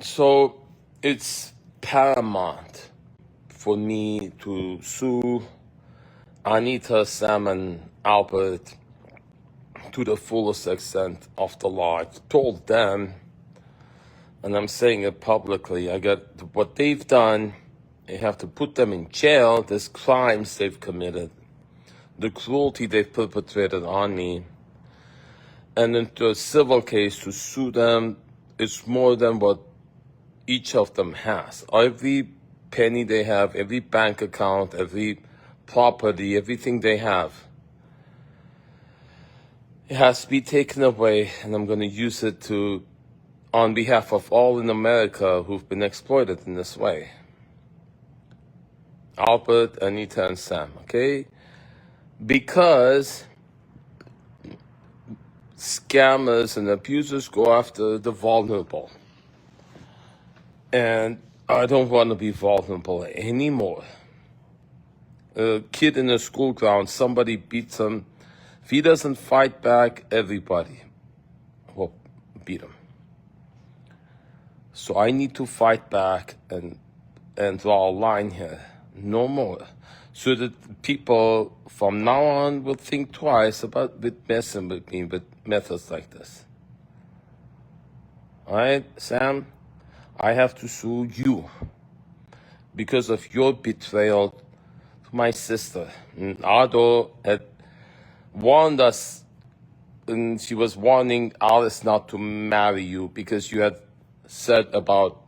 So it's paramount for me to sue Anita Sam and Albert to the fullest extent of the law. I told them, and I'm saying it publicly, I got what they've done. They have to put them in jail. There's crimes they've committed, the cruelty they've perpetrated on me, and into a civil case to sue them is more than what each of them has. Every penny they have, every bank account, every property, everything they have, it has to be taken away, and I'm going to use it to, on behalf of all in America who've been exploited in this way. Albert, Anita, and Sam, okay? Because scammers and abusers go after the vulnerable. And I don't want to be vulnerable anymore. A kid in a school ground, somebody beats him. If he doesn't fight back, everybody will beat him. So I need to fight back and draw a line here. No more. So that people from now on will think twice about messing with me with methods like this. All right, Sam? I have to sue you because of your betrayal to my sister. And Ado had warned us, and she was warning Alice not to marry you because you had said about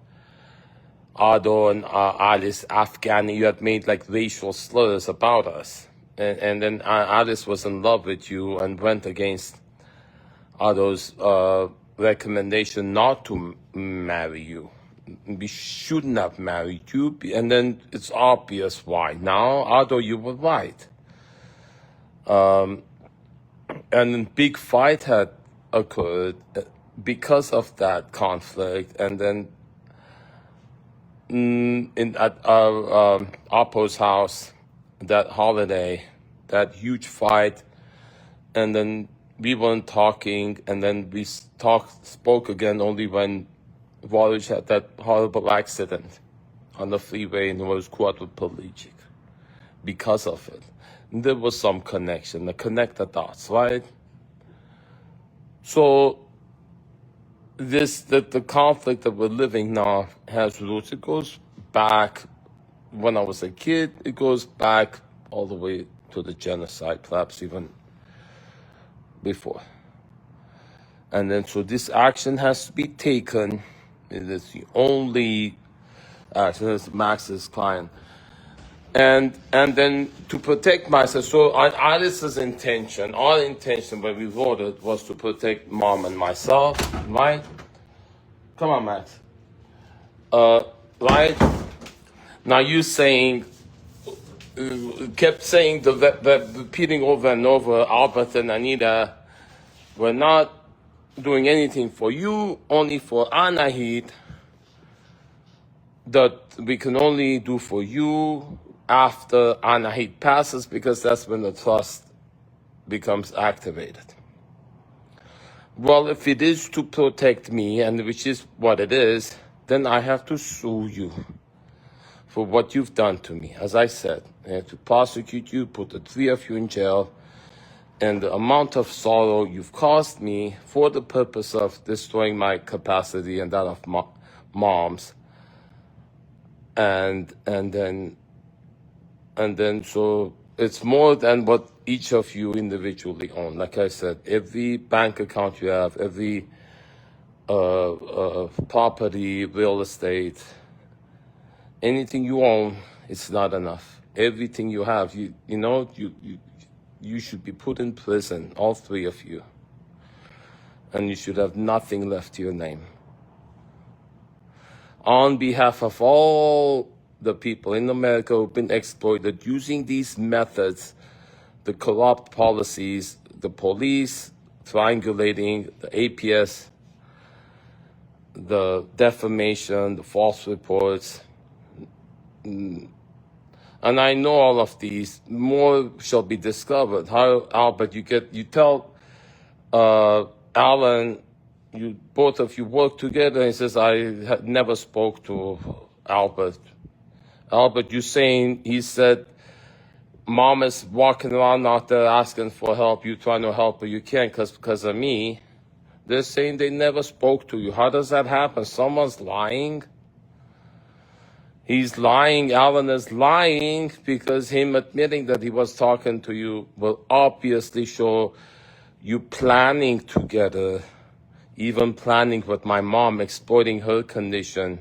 Ado and Alice, Afghani, you had made like racial slurs about us. And then Alice was in love with you and went against Ado's recommendation not to marry you. We shouldn't have married you, and then it's obvious why. Now, Ado, you were right. And a big fight had occurred because of that conflict, and then at our Appo's house, that holiday, that huge fight, and then we weren't talking, and then we spoke again only when Walrus had that horrible accident on the freeway and was quadriplegic because of it. And there was some connection, the connect the dots, right? So the conflict that we're living now has roots. It goes back when I was a kid. It goes back all the way to the genocide, perhaps even before. And then so this action has to be taken. It is the only action. It's Max's client. And then to protect myself, so Alice's intention, our intention when we voted was to protect Mom and myself, right? Come on, Max. Right? Now you saying, kept saying, repeating over and over, Albert and Anita, we're not doing anything for you, only for Anahit, that we can only do for you after Anahit passes, because that's when the trust becomes activated. Well, if it is to protect me, and which is what it is, then I have to sue you for what you've done to me. As I said, I have to prosecute you, put the three of you in jail, and the amount of sorrow you've caused me for the purpose of destroying my capacity and that of Mom's. And then so it's more than what each of you individually own. Like I said, every bank account you have, every property, real estate, anything you own, it's not enough. Everything you have, you should be put in prison, all three of you. And you should have nothing left to your name. On behalf of all the people in America who've been exploited using these methods, the corrupt policies, the police triangulating, the APS, the defamation, the false reports. And I know all of these. More shall be discovered. How, Albert, you tell Alan You both of you work together. And he says, I had never spoke to Albert. Albert, you saying he said mom is walking around out there asking for help. You trying to help her. You can't because of me. They're saying they never spoke to you. How does that happen? Someone's lying. He's lying. Alan is lying because him admitting that he was talking to you will obviously show you planning together, even planning with my mom, exploiting her condition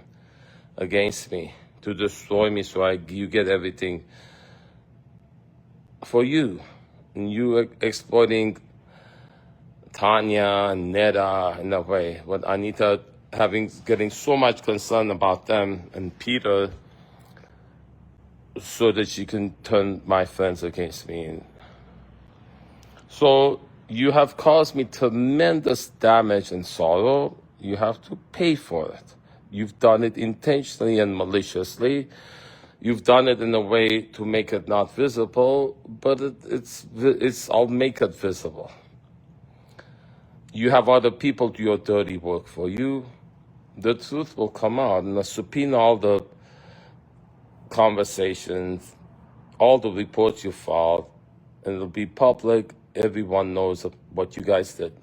against me to destroy me so you get everything for you. And you exploiting Tanya and Neda in a way, with Anita getting so much concern about them and Peter so that she can turn my friends against me. So you have caused me tremendous damage and sorrow. You have to pay for it. You've done it intentionally and maliciously. You've done it in a way to make it not visible, but I'll make it visible. You have other people do your dirty work for you. The truth will come out, and I'll subpoena all the conversations, all the reports you filed, and it'll be public. Everyone knows what you guys did.